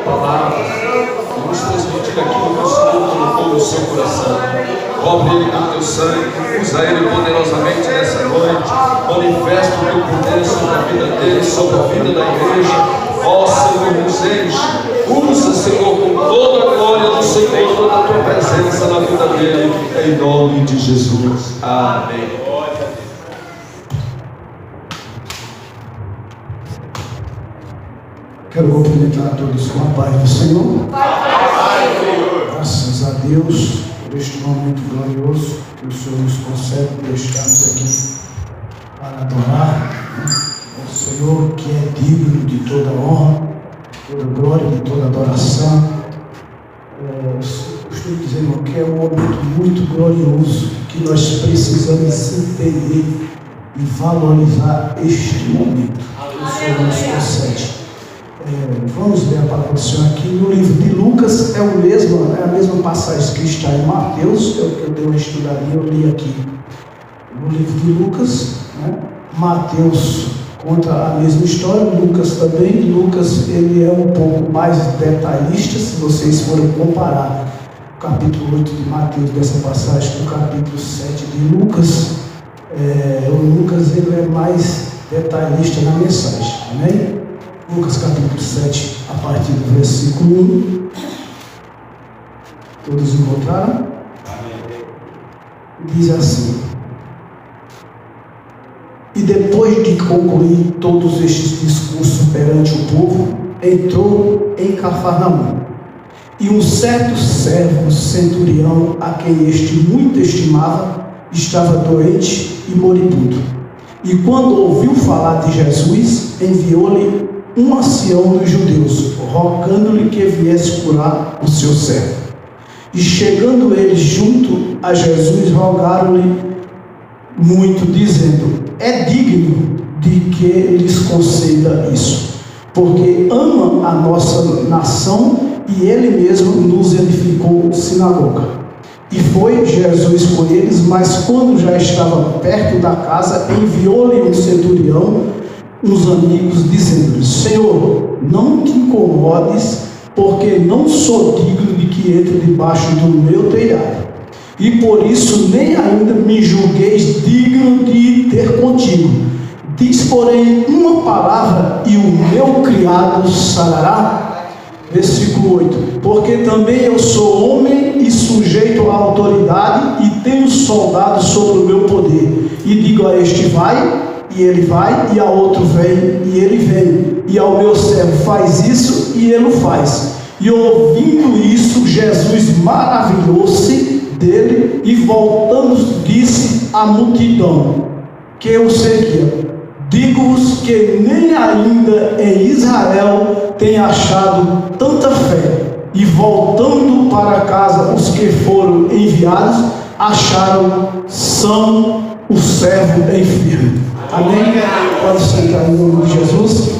palavra e nos transmitir aquilo que o Senhor colocou no seu coração. Cobre ele com teu sangue, usa ele poderosamente nessa noite, manifesta o teu poder sobre a vida dele, sobre a vida da igreja. Ó Senhor, nos enche, usa, Senhor, com toda a glória do Senhor, toda a tua presença na vida dele, em nome de Jesus. Amém. Quero cumprimentar a todos com a paz do Senhor. Graças a Deus por este momento glorioso que o Senhor nos concede por estarmos aqui para adorar o Senhor, que é digno de toda honra, toda glória, de toda adoração. Costumo dizer, irmão, que é um momento muito glorioso, que nós precisamos entender e valorizar este momento que o Senhor nos concede. Vamos ler a palavra do Senhor aqui no livro de Lucas. É a mesma passagem que está em Mateus, eu dei uma estudadinha, eu li aqui no livro de Lucas, né? Mateus conta a mesma história, Lucas também. Lucas, ele é um pouco mais detalhista. Se vocês forem comparar o capítulo 8 de Mateus dessa passagem com o capítulo 7 de Lucas, o Lucas, ele é mais detalhista na mensagem, amém? Lucas capítulo 7, a partir do versículo 1. Todos encontraram? Diz assim: e depois de concluir todos estes discursos perante o povo, entrou em Cafarnaum. E um certo servo centurião, a quem este muito estimava, estava doente e moribundo. E quando ouviu falar de Jesus, enviou-lhe um ancião dos judeus, rogando-lhe que viesse curar o seu servo. E chegando eles junto a Jesus, rogaram-lhe muito, dizendo: é digno de que lhes conceda isso, porque ama a nossa nação e ele mesmo nos edificou sinagoga. E foi Jesus com eles, mas quando já estava perto da casa, enviou-lhe um centurião, uns amigos, dizendo-lhe: Senhor, não te incomodes, porque não sou digno de que entre debaixo do meu telhado, e por isso nem ainda me julgueis digno de ir ter contigo. Diz, porém, uma palavra e o meu criado sarará. Versículo 8: porque também eu sou homem e sujeito à autoridade, e tenho soldados sobre o meu poder, e digo a este: vai, e ele vai, e a outro: vem, e ele vem, e ao meu servo: faz isso, e ele o faz. E ouvindo isso, Jesus maravilhou-se dele, e voltando disse à multidão que o seguia: digo-vos que nem ainda em Israel tem achado tanta fé. E voltando para casa, os que foram enviados acharam são o servo enfermo. Amém? Pode sentar em nome de Jesus.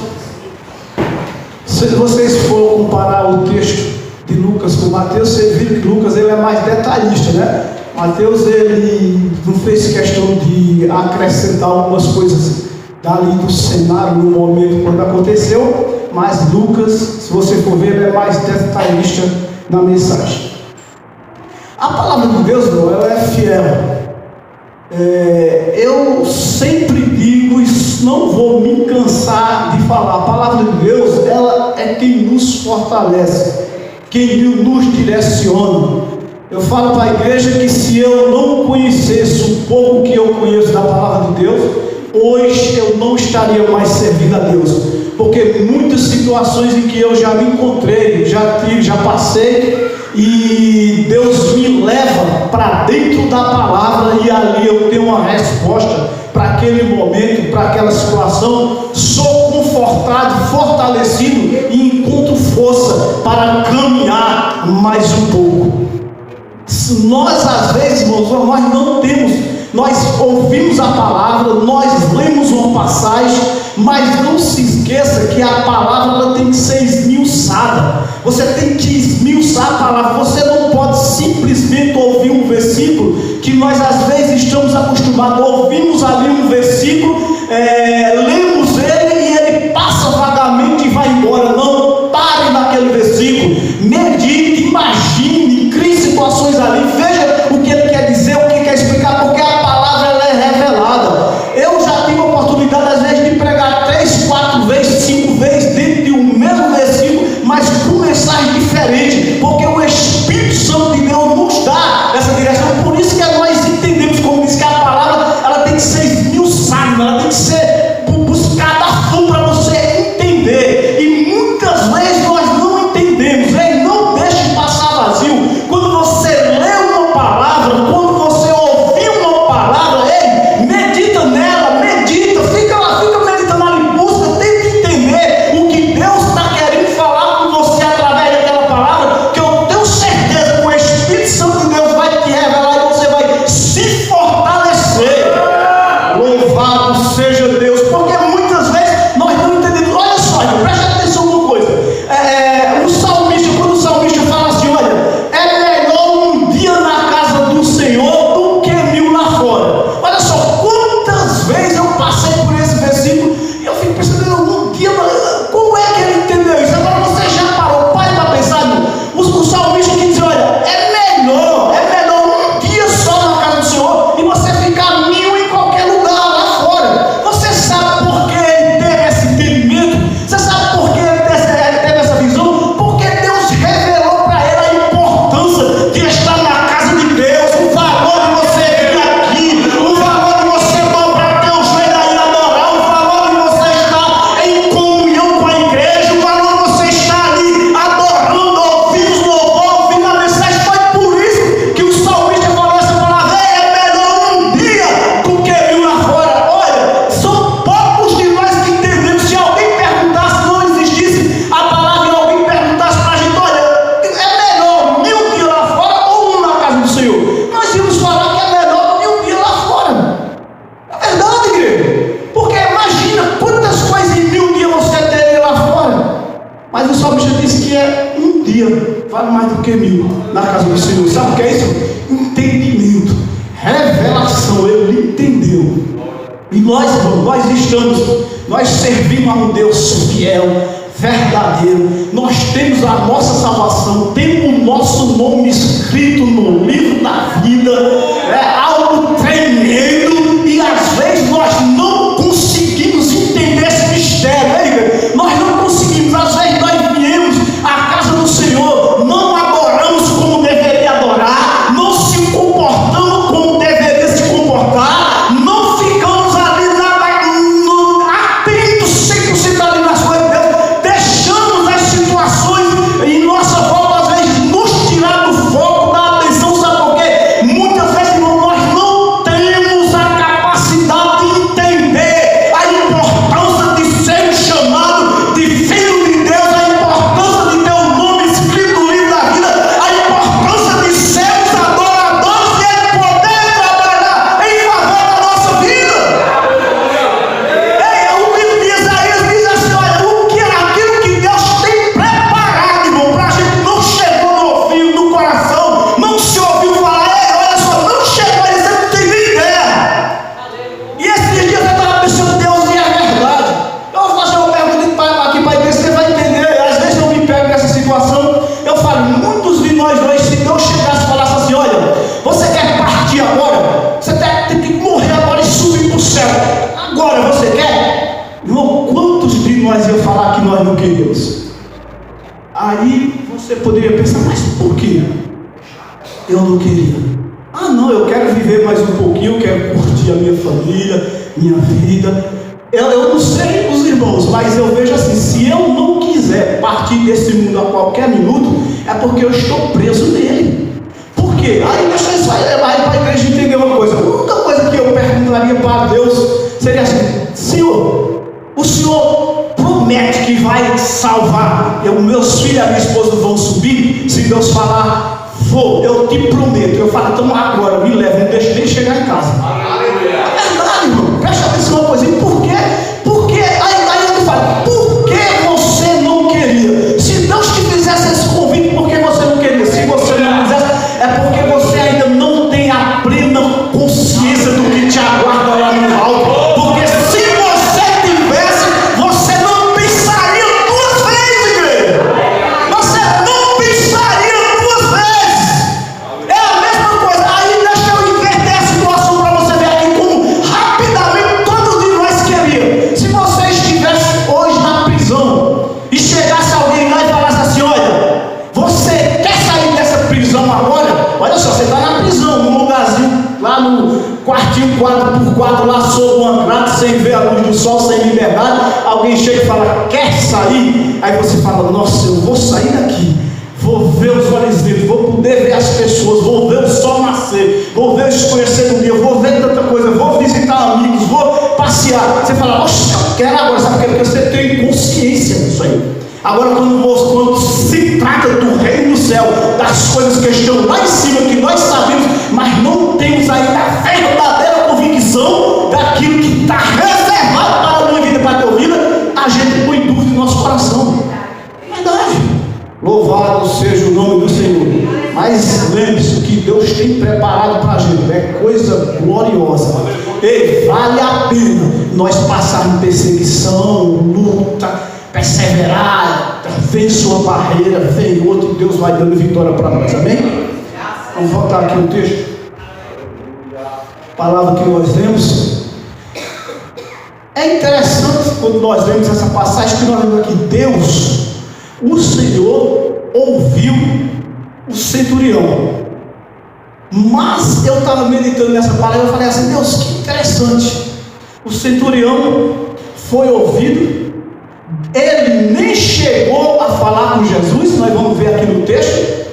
Se vocês forem comparar o texto de Lucas com Mateus, vocês viram que Lucas, ele é mais detalhista, né? Mateus, ele não fez questão de acrescentar algumas coisas dali do cenário no momento quando aconteceu, mas Lucas, se você for ver, ele é mais detalhista na mensagem. A palavra de Deus, não, ela é fiel. Eu sempre digo e não vou me cansar de falar, a palavra de Deus, ela é quem nos fortalece, quem nos direciona. Eu falo para a igreja que se eu não conhecesse um pouco que eu conheço da palavra de Deus, hoje eu não estaria mais servindo a Deus, porque muitas situações em que eu já me encontrei, já passei, e Deus me leva para dentro da palavra, e ali eu tenho uma resposta para aquele momento, para aquela situação. Sou confortado, fortalecido e encontro força para caminhar mais um pouco. Nós às vezes, irmãos, nós não temos, nós ouvimos a palavra, nós lemos uma passagem, mas não se esqueça que a palavra ela tem que ser esmiuçada. Você tem que esmiuçar a palavra. Você não pode simplesmente ouvir um versículo que nós às vezes estamos acostumados. Ouvimos ali um versículo, lemos ele e ele passa vagamente e vai embora. Não, pare naquele versículo. que é um dia vale mais do que 1000 na casa do Senhor. Sabe o que é isso? Entendimento, revelação. Ele entendeu. E nós, irmãos, nós servimos a um Deus fiel, verdadeiro. Nós temos a nossa salvação, temos o nosso nome escrito no livro da vida. É algo tremendo, e às vezes nós não conseguimos entender esse mistério, né? Nós não conseguimos. Às vezes nós viemos à casa do Senhor, não adoramos como deveria adorar, não se comportamos como deveria se comportar, não ficamos ali atentos 100% ali nas coisas de Deus, deixamos as situações em nossa volta às vezes nos tirar do foco da atenção. Sabe por quê? Muitas vezes nós não temos a capacidade de entender a importância de ser chamado de filho de Deus, a importância de ter o nome escrito no livro da vida, a importância de sermos adoradores e Ele poder trabalhar em favor da nossa vida. O livro de Isaías diz assim: olha, aquilo que Deus tem preparado, irmão, para a gente, não chegou no ouvido, no coração, não se ouviu falar. Olha só, não chegou, você não tem nem ideia. E esses dias eu estava pensando, Deus, e é verdade. Eu vou fazer uma pergunta aqui para a igreja, você vai entender. Às vezes eu me pego nessa situação. Eu falo, muitos de nós hoje, se Deus chegasse e falasse assim: olha, você quer partir agora? Você tem que morrer agora e subir para o céu. Agora você quer? Irmão, quantos de nós iam falar que nós não queríamos? Aí você poderia pensar, mas por quê? Eu não queria. Ah não, eu quero viver mais um pouquinho, eu quero curtir a minha família, minha vida. Eu não sei os irmãos, mas eu vejo assim: se eu não quiser partir desse mundo a qualquer minuto, é porque eu estou preso nele. Por quê? Aí deixa eu sair para a igreja entender uma coisa. A única coisa que eu perguntaria para Deus seria assim: Senhor, o Senhor promete que vai salvar meus filhos e a minha esposa vão subir? Se Deus falar, vou, eu te prometo. Eu falo, então agora me leva, não deixa nem chegar em casa. É verdade, irmão. Presta atenção uma coisa. Por quê? Porque aí eu falo, por que você não queria? Se Deus te fizesse esse convite, por que você não queria? Se você não quisesse, é porque você ainda não tem a plena consciência do que te aguarda lá no alto. Porque se você tivesse, você não pensaria duas vezes, igreja. Você não pensaria duas vezes. É a mesma coisa. Aí deixa eu inverter a situação para você ver aqui como rapidamente todos de nós queriam. Se você estivesse hoje na prisão e chegasse alguém lá e falasse assim: olha, você quer sair dessa prisão agora? Olha só, você está na prisão, num lugarzinho, lá no quartinho 4x4, lá sob uma grade, sem ver a luz do sol, sem liberdade. Alguém chega e fala: quer sair? Aí você fala: nossa, eu vou sair daqui, vou ver os olhos livres, vou poder ver as pessoas, vou ver o sol nascer, vou ver o escurecer do dia, vou ver tanta coisa, vou visitar amigos, vou passear. Você fala: oxe, eu quero agora. Sabe por quê? Porque você tem consciência disso aí. Agora, quando se trata do reino do céu, das coisas que estão lá em cima, que nós sabemos, mas não temos ainda a verdadeira convicção daquilo que está reservado para a minha vida e para a tua vida, a gente põe dúvida no nosso coração. É verdade. Louvado seja o nome do Senhor. Mas lembre-se, o que Deus tem preparado para a gente é coisa gloriosa. E vale a pena nós passarmos perseguição, luta, perseverar, vence uma barreira, vem outra, e Deus vai dando vitória para nós, amém? Vamos voltar aqui no texto. A palavra que nós lemos. É interessante quando nós lemos essa passagem que nós lemos aqui: Deus, o Senhor, ouviu o centurião. Mas eu estava meditando nessa palavra e falei assim: Deus, que interessante. O centurião foi ouvido. Ele nem chegou a falar com Jesus, nós vamos ver aqui no texto,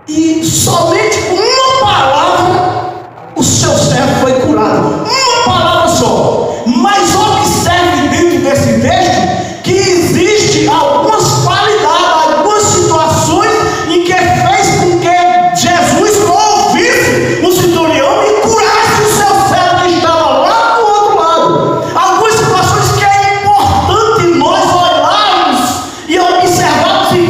e somente com uma palavra o seu servo foi curado. Uma palavra só. Mas observe dentro desse texto que existe algumas qualidades, algumas situações em que fez com que Jesus ouvisse o centurião e curasse o seu servo que estava lá do outro lado. Algumas situações que é importante nós olharmos e observarmos e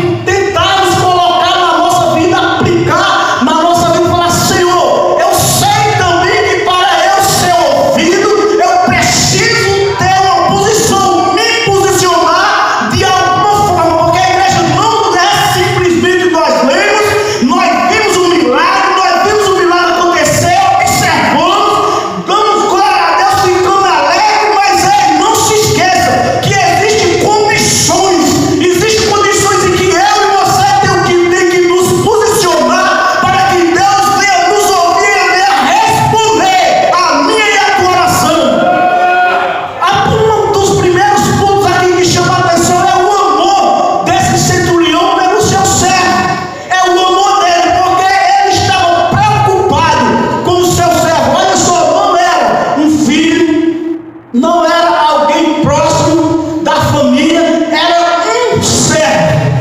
não era alguém próximo da família, era um servo,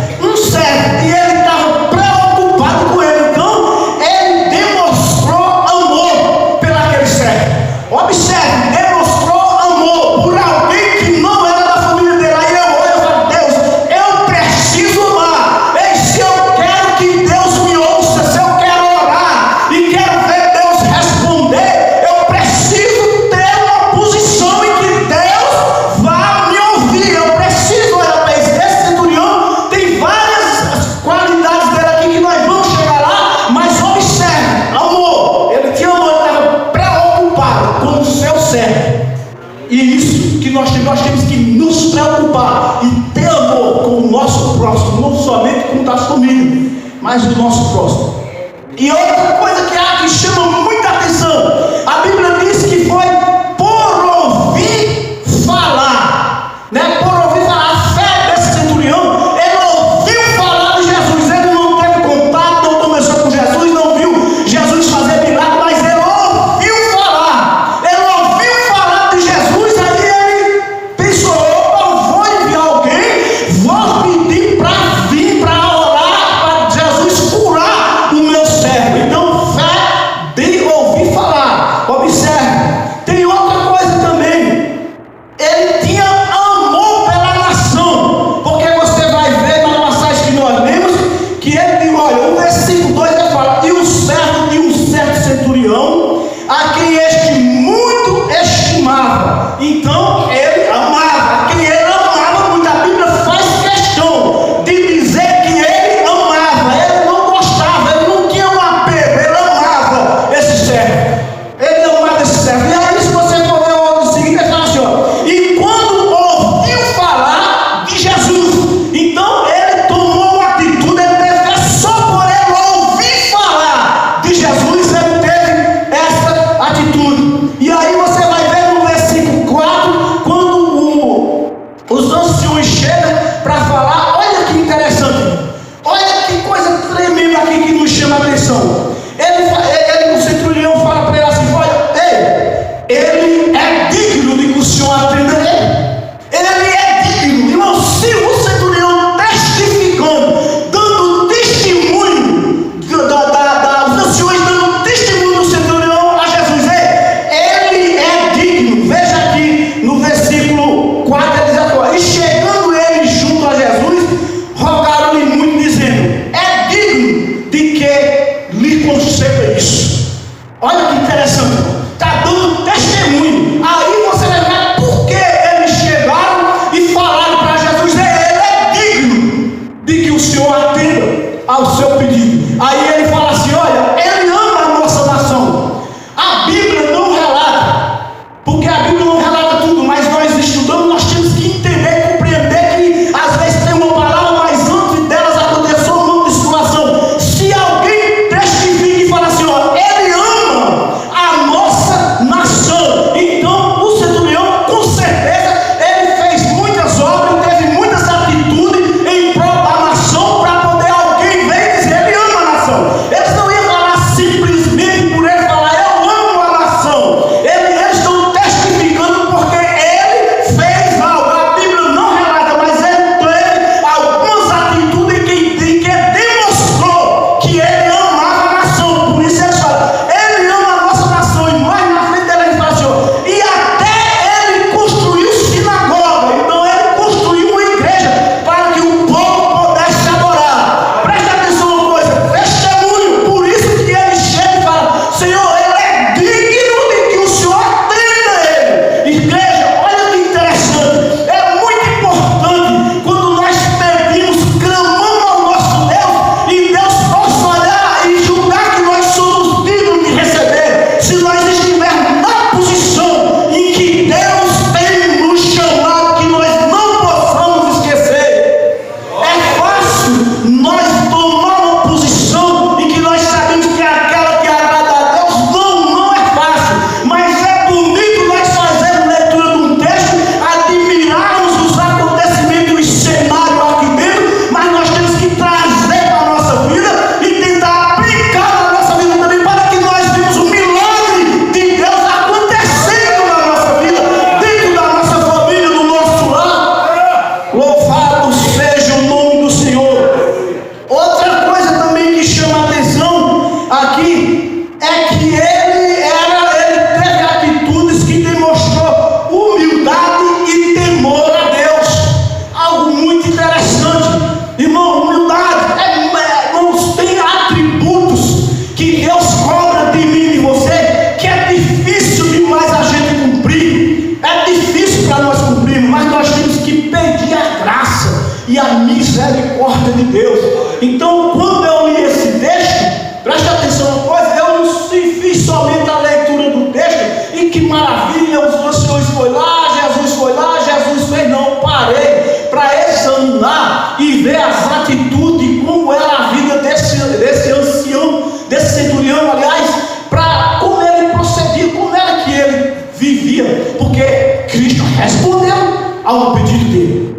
e ele estava preocupado com ele. Então ele demonstrou amor pelaquele servo. Observe, demonstrou amor por alguém que não era da família dele. Aí eu olho e falo: Deus, eu preciso amar. E se eu quero que Deus me ouça, se eu quero orar e quero ver Deus responder, eu preciso ter uma posição em que Deus vá me ouvir. Eu preciso olhar para isso. Esse centurião tem várias qualidades dele aqui que nós vamos chegar lá, mas observe, amor. Ele tinha amor, ele estava preocupado com o seu servo. E isso que nós temos que nos preocupar e ter amor com o nosso próximo, não somente com o da família, mas o nosso próximo. E outra coisa que chama muita atenção, a Bíblia diz que foi por ouvir falar, né? Por ouvir falar. A fé desse centurião, ele ouviu falar de Jesus. Ele não teve contato, não começou com Jesus, não viu Jesus fazer milagre, mas ele ouviu falar. Ele ouviu falar de Jesus. Aí ele pensou: eu vou enviar alguém, vou pedir para vir para orar, para Jesus curar o meu servo. Então, fé de ouvir falar. Observe. e a misericórdia de Deus. Então, quando eu li esse texto, preste atenção uma coisa, eu não fiz somente a leitura do texto, e que maravilha, o Senhor foi lá, Jesus fez, não, parei para examinar e ver as atitudes, como era a vida desse ancião, desse centurião, aliás, para como ele procedia, como era que ele vivia, porque Cristo respondeu ao pedido dele.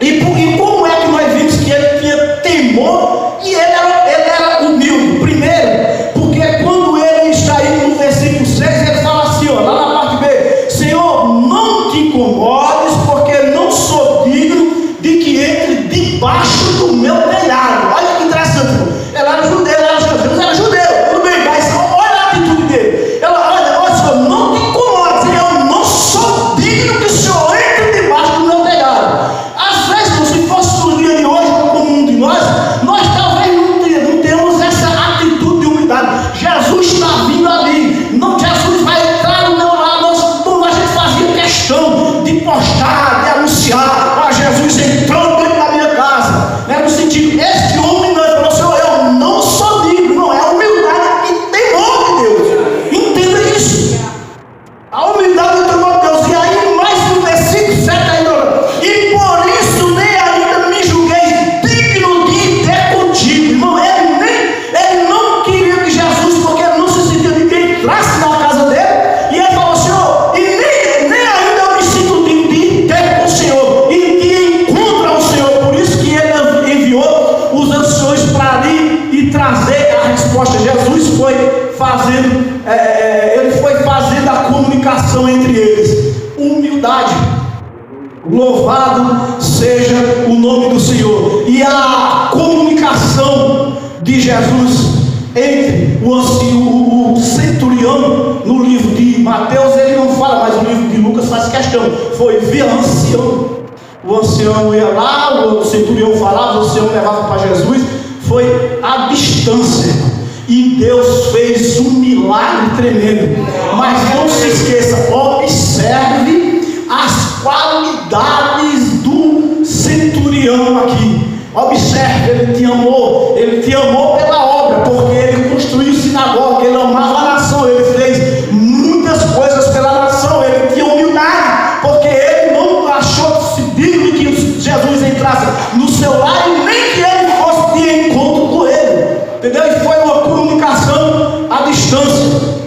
E como é que nós vimos que ele tinha temor e ele era humilde? Primeiro, porque quando ele está aí no versículo 6, ele fala assim, ó, lá na parte B: Senhor, não te incomodes, porque não sou digno de que entre debaixo do meu telhado. Olha que interessante, ele era judeu, Jesus era judeu, tudo bem, mas olha a atitude dele. Olha, Senhor, não te incomodes, eu não sou digno que o Senhor entre debaixo do meu telhado. Às vezes, se fosse no dia de hoje, como um de nós talvez não temos essa atitude de humildade. Jesus está vindo ali, não, Jesus vai entrar no meu lado. A gente fazia questão de postar, de anunciar: Jesus entrou dentro da minha casa, né? No sentido, este homem não falou: Senhor, eu não sou digno. Não, é a humildade e temor de Deus. Entenda isso, a humildade e temor de Deus. E aí, mais no versículo 7 ainda: e por isso nem ainda me julguei digno de ter contigo. Irmão, ele não queria que Jesus, porque ele não se sentia de quem entrasse na casa dele, e ele falou: Senhor, e nem ainda eu me sinto digno de ter com o Senhor e de encontrar o Senhor. Por isso que ele enviou os anciões para ali e trazer a resposta. Jesus foi fazendo, ele foi fazendo a comunicação entre eles. Humildade. Louvado seja o nome do Senhor. E a comunicação de Jesus entre o centurião, no livro de Mateus ele não fala, mas no livro de Lucas faz questão. Foi via ancião. O ancião ia lá, o centurião falava, o ancião levava para Jesus. Foi à distância. E Deus fez um milagre tremendo. Mas não se esqueça, observe as qualidades do centurião aqui. Observe, ele te amou pela obra, porque ele construiu sinagoga, ele amava a nação, ele fez muitas coisas pela nação, ele tinha humildade, porque ele não achou-se digno de que Jesus entrasse no seu lar e nem que ele fosse de encontro com ele, entendeu? E foi uma comunicação à distância.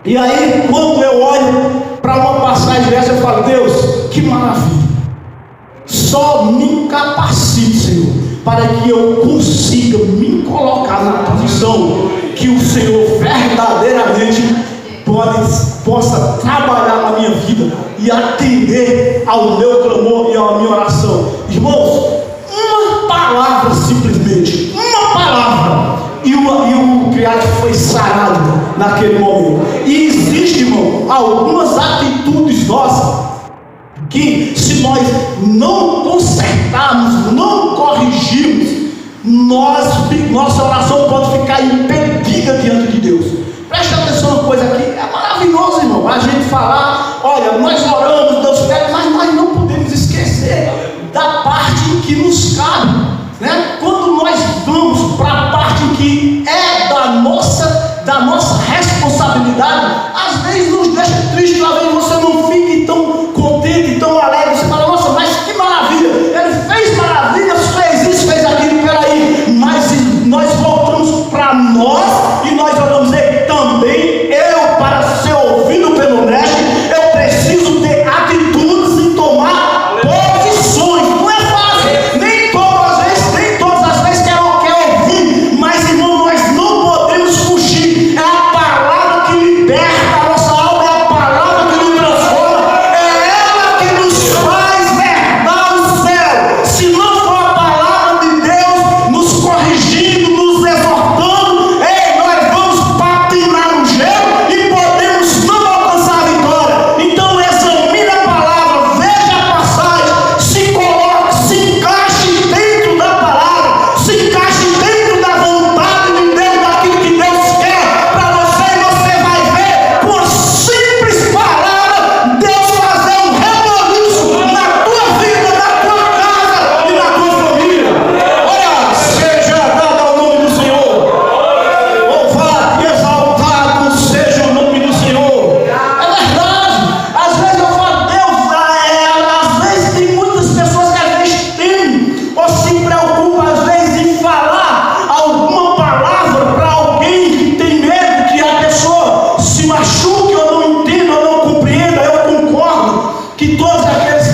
E aí, quando eu olho para uma passagem dessa, eu falo: Deus, que maravilha! Só me capacite, Senhor, para que eu consiga me colocar na posição que o Senhor verdadeiramente possa trabalhar na minha vida e atender ao meu clamor e à minha oração. Irmãos, uma palavra, simplesmente uma palavra, e o criado foi sarado naquele momento. E existe, irmão, algumas atitudes nossas que, se nós não consertarmos, não corrigirmos, nossa oração pode ficar impedida diante de Deus. Preste atenção uma coisa aqui, é maravilhoso, irmão, a gente falar: olha, nós oramos, Deus pede, mas nós não podemos esquecer da parte em que nos cabe, né? Quando nós vamos para a parte que é da nossa responsabilidade, às vezes nos deixa triste, talvez você não fique tão contente, tão alegre. Você fala: nossa, mas que maravilha, ele fez maravilhas, fez isso, fez aquilo. Peraí, mas nós voltamos para nós e nós oramos: também eu, para ser ouvido pelo mestre, eu preciso ter atitudes e tomar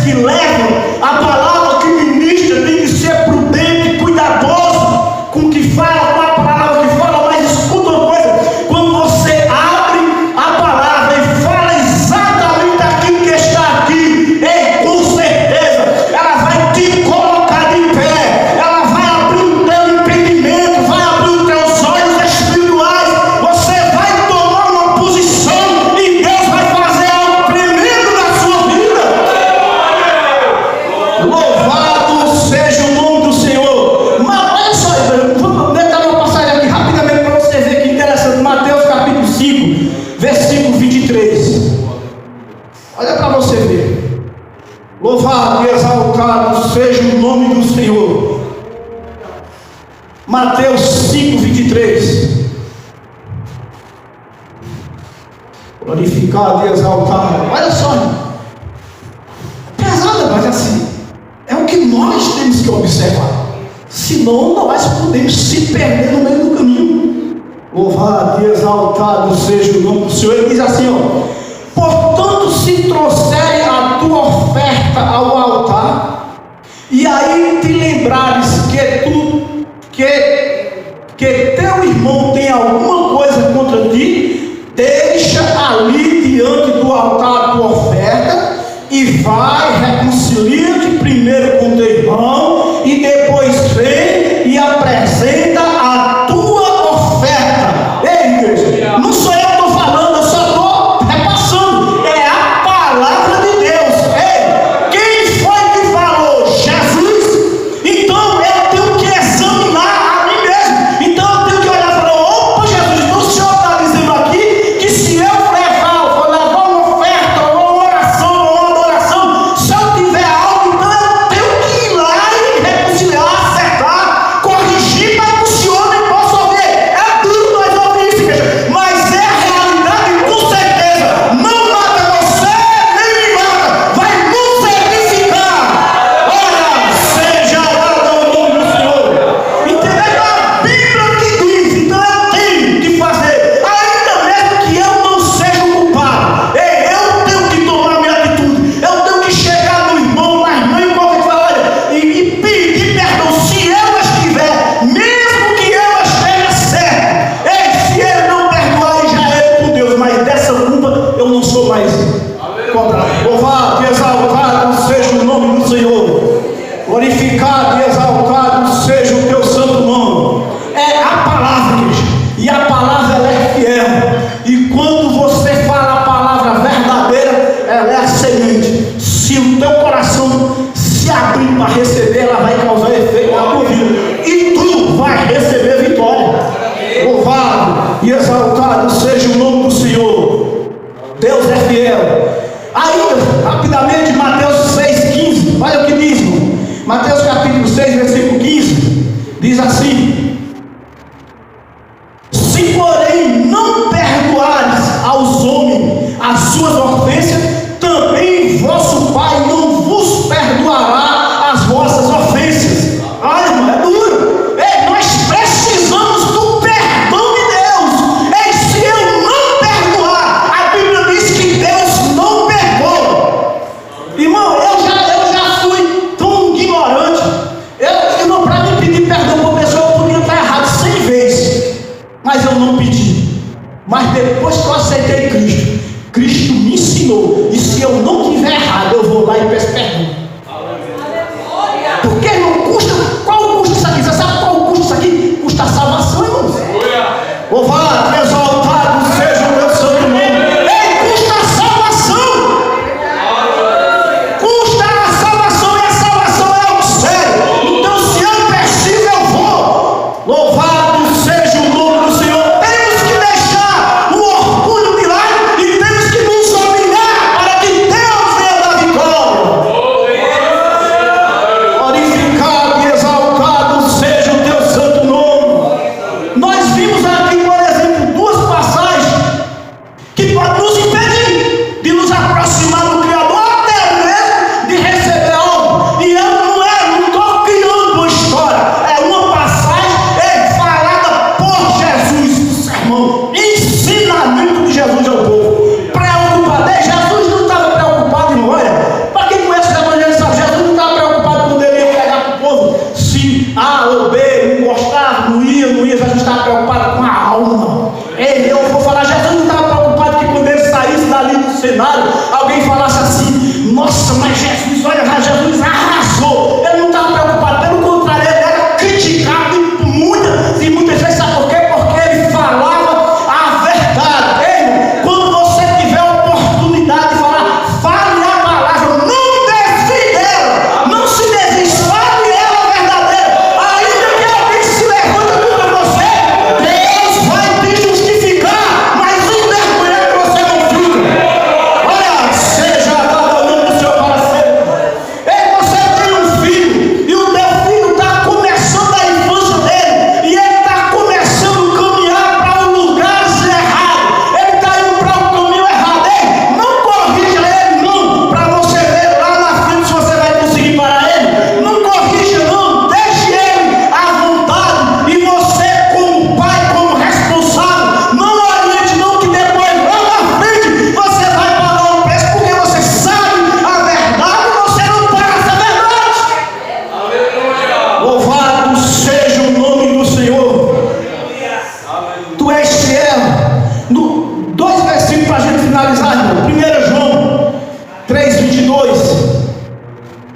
que levam a palavra que ministra tem que ser prudente, cuidadoso com o que fala, com a palavra que fala. Mas escuta uma coisa: quando você abre a palavra e fala exatamente aquilo que está aqui, com certeza ela vai te colocar de pé, ela vai abrir o teu entendimento, vai abrir os teus olhos espirituais, você vai tomar uma posição e Deus vai fazer algo tremendo na sua vida. Louvado seja o nome do Senhor. Mas olha só, vamos dar uma passagem aqui rapidamente para você ver que interessante. Mateus capítulo 5, versículo 23. Olha para você ver. Louvado e exaltado seja o nome do Senhor. Mateus 5, 23. Glorificado e exaltado. Olha só, pesada, mas assim, é o que nós temos que observar. Senão nós podemos se perder no meio do caminho. Louvado e exaltado seja o nome do Senhor. Ele diz assim, ó: portanto, se trouxerem a tua oferta ao altar, e aí te lembrares que teu irmão tem alguma coisa contra ti, deixa ali diante do altar a tua oferta e vai, reconcilia-te primeiro com teu irmão e depois vem e apresenta a tua oferta. Ei, igreja, não sou eu que estou falando, eu só estou repassando, é a palavra de Deus. Ei, quem foi que falou? Jesus. Então eu tenho que examinar a mim mesmo. Então eu tenho que olhar e falar: opa, Jesus, então o Senhor está dizendo aqui que se eu levar uma oferta, uma oração, uma adoração, se eu tiver algo, então eu tenho que ir lá e reconciliar, acertar, corrigir, para que o Senhor nem possa ouvir. É duro nós ouvir isso, igreja, mas é a realidade, com certeza. Não mata você, nem me mata, vai nos edificar. Olha, seja louvado o nome do Senhor. Entendeu? A Bíblia que diz, então eu tenho que fazer, ainda mesmo que eu não seja o culpado. Ei, eu tenho que tomar minha atitude, eu tenho que chegar no irmão, na irmã, e qualquer coisa, olha, e pedir perdão se eu estiver, mesmo que eu esteja certo. Ei, se ele não perdoar, aí já é com Deus, mas dessa culpa eu não sou mais cobrado. Louvado e exaltado seja o nome do Senhor. Glorificado e exaltado seja o teu santo nome. É a palavra, igreja, e a palavra ela é fiel. E quando você fala a palavra verdadeira, ela é a semente. Se o teu coração se abrir para receber, ela vai causar efeito na tua vida e tu vai receber vitória. Louvado e exaltado seja o nome do Senhor. Deus é fiel. Ainda, rapidamente, Mateus 6,15. Olha o que diz, irmão. Mateus capítulo 6, versículo 15. Diz assim: se porém não perdoares aos homens as suas ofensas, também vosso Pai não vos perdoará as vossas ofensas. Olha, irmão, é duro. Ei, nós precisamos do perdão de Deus. Ei, se eu não perdoar, a Bíblia diz que Deus não perdoa. Irmão, eu já fui tão ignorante. Para me pedir perdão para uma pessoa, eu podia estar errado 100 vezes, mas eu não pedi. Mas depois que eu aceitei Cristo, Cristo me ensinou. E se eu não tiver errado, eu vou lá e peço perdão. Porque não custa. Qual o custo disso aqui? Você sabe qual o custo disso aqui? Custa a salvação, irmãos. Louvado, exaltado seja o meu santo nome. Ei, custa a salvação. Custa a salvação, e a salvação é algo sério. Então, se eu preciso, eu vou. Louvado seja o nome do Senhor. Temos que deixar o orgulho de lado e temos que nos humilhar para que Deus venha dar vitória.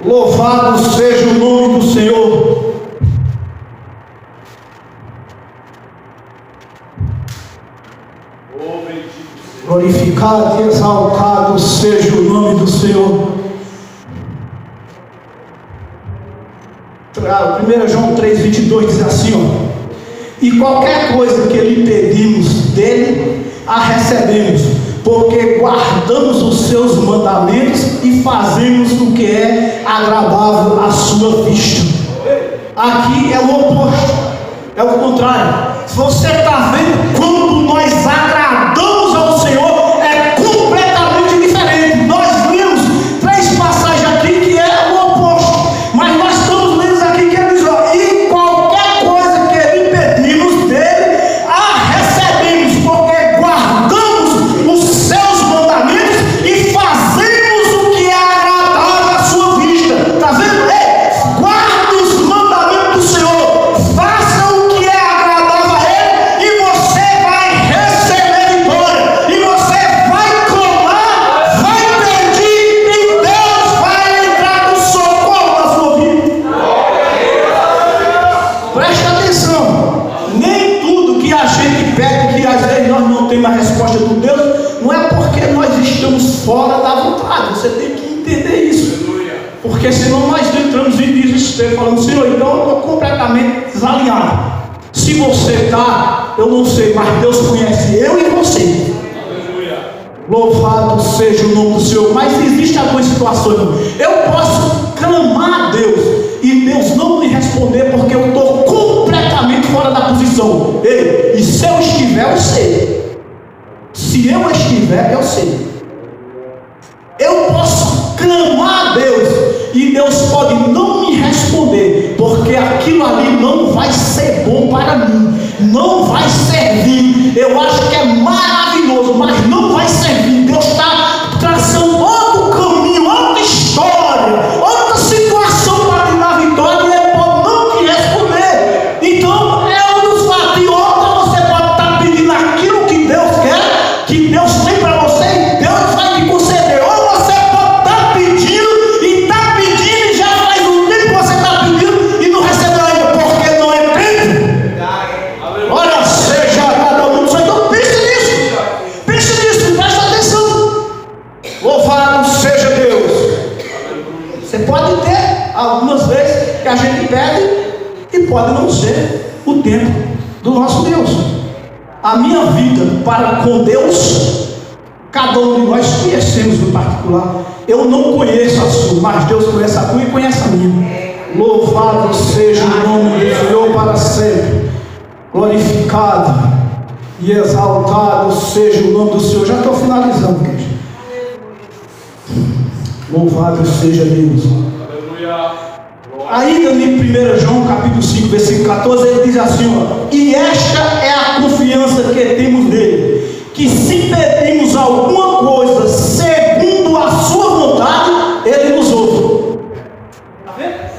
Louvado seja o nome do Senhor. Glorificado e exaltado seja o nome do Senhor. 1 João 3,22 diz assim, ó: e qualquer coisa que lhe pedimos dele, a recebemos, porque guardamos os seus mandamentos e fazemos o que é agradável à sua vista. Aqui é o oposto, é o contrário. Se você está vendo, quando nós agradamos ao Senhor, é completamente diferente. Nós lemos 3 passagens aqui que é o oposto, mas nós estamos lendo aqui que ele diz, ó: e qualquer coisa que lhe pedimos dele, a recebemos, porque guardamos os seus mandamentos e fazemos o que é agradável à sua vista. Está vendo? Guarda os mandamentos do Senhor, faça o que é agradável a Ele, e você vai receber vitória, e você vai clamar, vai pedir, e Deus vai entrar com socorro na sua vida. Presta atenção, nem tudo que a gente pede, que às vezes nós não temos a resposta do Deus, não é porque nós estamos fora da vontade. Você tem que entender isso, porque senão nós entramos em desespero, falando: Senhor, então eu estou completamente desalinhado. Se você está, eu não sei, mas Deus conhece eu e você. Louvado seja o nome do Senhor. Mas existem algumas situações, eu posso clamar a Deus e Deus não me responder, porque eu estou completamente fora da posição. Ei, e se eu estiver, eu sei. Se eu estiver, eu sei. Eu posso clamar a Deus e Deus pode não me responder, porque aquilo ali não vai ser bom para mim, não vai servir. Eu acho que é maravilhoso, mas não vai servir. Deus está traçando outro caminho, outra história, outra situação para te dar vitória, e Ele pode não te responder. Então é um dos fatos. E outra, você pode estar pedindo aquilo que Deus quer, que Deus tem para você, e Deus vai te conceder. Ou você pode estar pedindo e está pedindo, e já faz um tempo que você está pedindo e não recebeu ainda, porque não é tempo. Olha, seja cada um do Senhor. Então pense nisso, presta atenção. Louvado seja Deus. Você pode ter algumas vezes que a gente pede e pode não ser o tempo do nosso Deus. A minha vida para com Deus, cada um de nós conhecemos no particular. Eu não conheço a sua, mas Deus conhece a tua e conhece a minha. Louvado seja o nome do Senhor para sempre. Glorificado e exaltado seja o nome do Senhor. Já estou finalizando, igreja. Louvado seja Deus. Ainda em 1 João capítulo 5, versículo 14, ele diz assim, ó: e esta é a confiança que temos nele, que se pedimos alguma coisa segundo a sua vontade, ele nos ouve. Está vendo?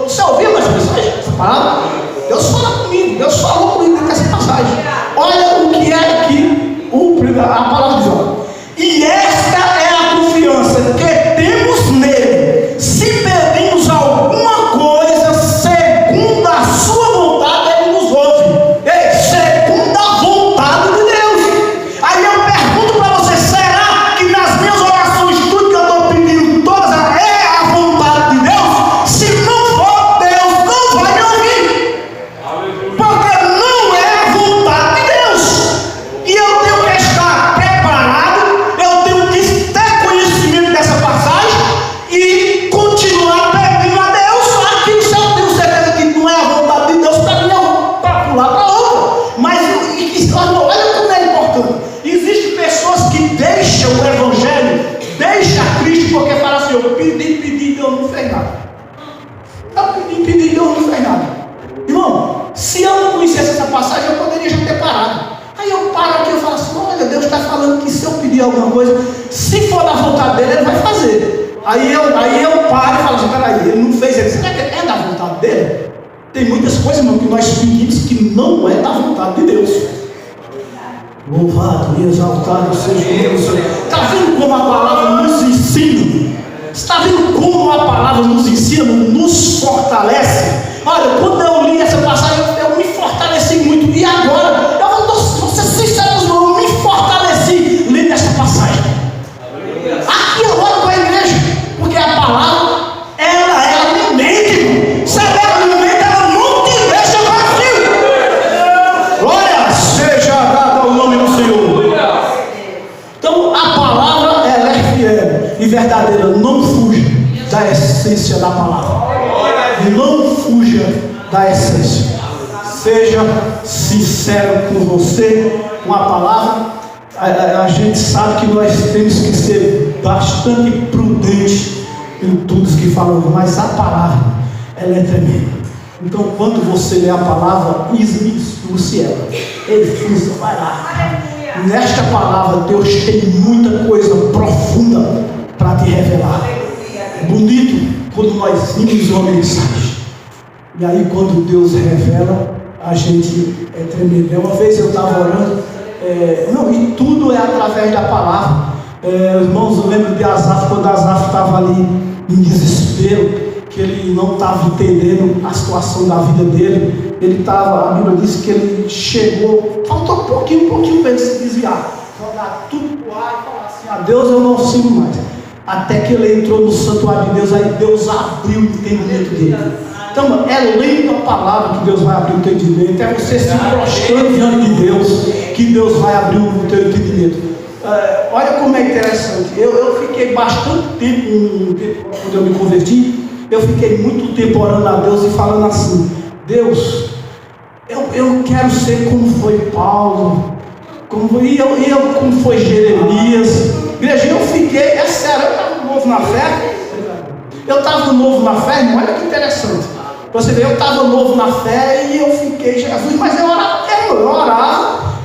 Você ouviu essa mensagem? Essa palavra? Deus fala comigo, Deus falou comigo nessa passagem. Olha o que é que a palavra diz, ó: e esta é a confiança que temos nele, se pedimos alguma coisa segundo a sua vontade, ele nos ouve. Ei, segundo a vontade de Deus. Aí eu pergunto para você: será que nas minhas orações tudo que eu estou pedindo, todas é a vontade de Deus? Se não for, Deus não vai me ouvir, porque não é a vontade de Deus. E eu tenho que estar preparado, eu tenho que ter conhecimento dessa passagem e continuar pedindo a Deus aquilo. Se eu tenho certeza que não é a vontade de Deus para mim, eu para pular para outra. Mas olha como é importante. Existem pessoas que deixam o Evangelho, deixam Cristo, porque falam assim: eu pedi, Deus não fez nada. Eu pedi, Deus não fez nada. Irmão, se eu não conhecesse essa passagem, eu poderia já ter parado. Aí eu paro aqui e falo assim: olha, Deus está falando que se eu pedir alguma coisa, se for da vontade dele, ele vai fazer. Aí eu paro e falo assim: peraí, ele não fez isso. Será que é da vontade dele? Tem muitas coisas, irmão, que nós pedimos que não é da vontade de Deus. Louvado e exaltado seja o Senhor. Está vendo como a palavra está vendo como a palavra nos ensina, nos fortalece? Olha, quando eu li essa passagem, eu me fortaleci muito. E agora, vou ser sincero, eu me fortaleci lendo essa passagem. Aqui agora com a igreja, porque a palavra, ela não mente. Se ela não mente, ela não te deixa vazio. Glória seja dada ao nome do Senhor. Então a palavra, ela é fiel e verdadeira. Não fuja da essência da palavra. Não fuja da essência. Seja sincero com você, com a palavra. A gente sabe que nós temos que ser bastante prudentes em tudo que falamos, mas a palavra, ela é tremenda. Então, quando você lê a palavra, esmiuce ela, efusa, vai lá. Nesta palavra, Deus tem muita coisa profunda para te revelar. É bonito quando nós vimos uma mensagem, e aí quando Deus revela, a gente é tremendo. Uma vez eu estava orando, e tudo é através da palavra. Irmãos, eu lembro de Asaf, quando Asaf estava ali em desespero, que ele não estava entendendo a situação da vida dele. Ele estava, a Bíblia diz que ele chegou, faltou um pouquinho para ele se desviar, jogar tudo para o ar e falar assim: a Deus eu não sigo mais. Até que ele entrou no santuário de Deus, aí Deus abriu o entendimento dele. Então, é lendo a palavra que Deus vai abrir o teu entendimento. É você se prostrando diante de Deus que Deus vai abrir o teu entendimento. Olha como é interessante. Eu fiquei bastante tempo, quando eu me converti, eu fiquei muito tempo orando a Deus e falando assim: Deus, eu quero ser como foi Paulo, como foi Jeremias. Igreja, eu fiquei, é sério, eu estava novo na fé. Irmão, olha que interessante. Você vê, eu estava novo na fé e eu fiquei, Jesus, mas eu orava,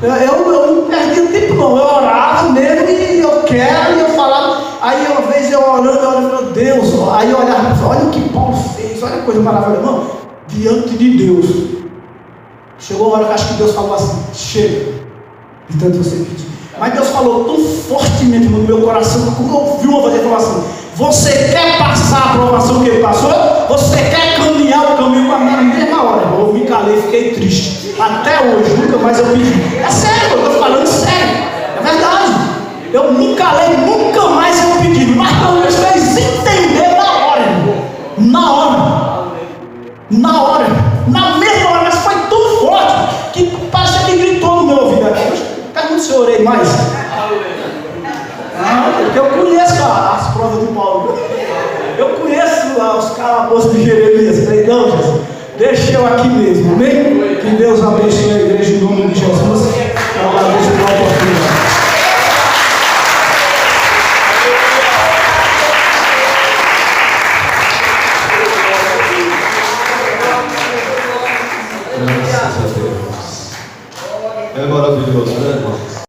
eu não perdia tempo não, eu orava mesmo e eu quero, e eu falava. Aí uma vez eu orando, Deus, aí eu olhava, olha o que Paulo fez, olha que coisa maravilhosa, irmão, diante de Deus. Chegou uma hora que acho que Deus falou assim: chega, de tanto você pedir. Mas Deus falou tão fortemente no meu coração, como eu vi uma vez ele falar assim: você quer passar a aprovação que ele passou? Você quer caminhar o caminho com a minha mesma hora? Eu me calei, fiquei triste. Até hoje, nunca mais eu pedi. É sério, eu estou falando sério. É verdade. Eu me calei, nunca mais eu pedi. Mas pelo menos fez entender na hora. Na mesma hora, mas foi tão forte que parece que gritou no meu ouvido. Pergunta se eu orei mais. Porque eu conheço as provas de Paulo. Eu conheço os calabouços de Jeremias. Falei, não, Jesus, deixa eu aqui mesmo, amém? Que Deus abençoe a igreja em nome de Jesus. Eu agradeço pela oportunidade. Graças a Deus. É maravilhoso, né, irmão?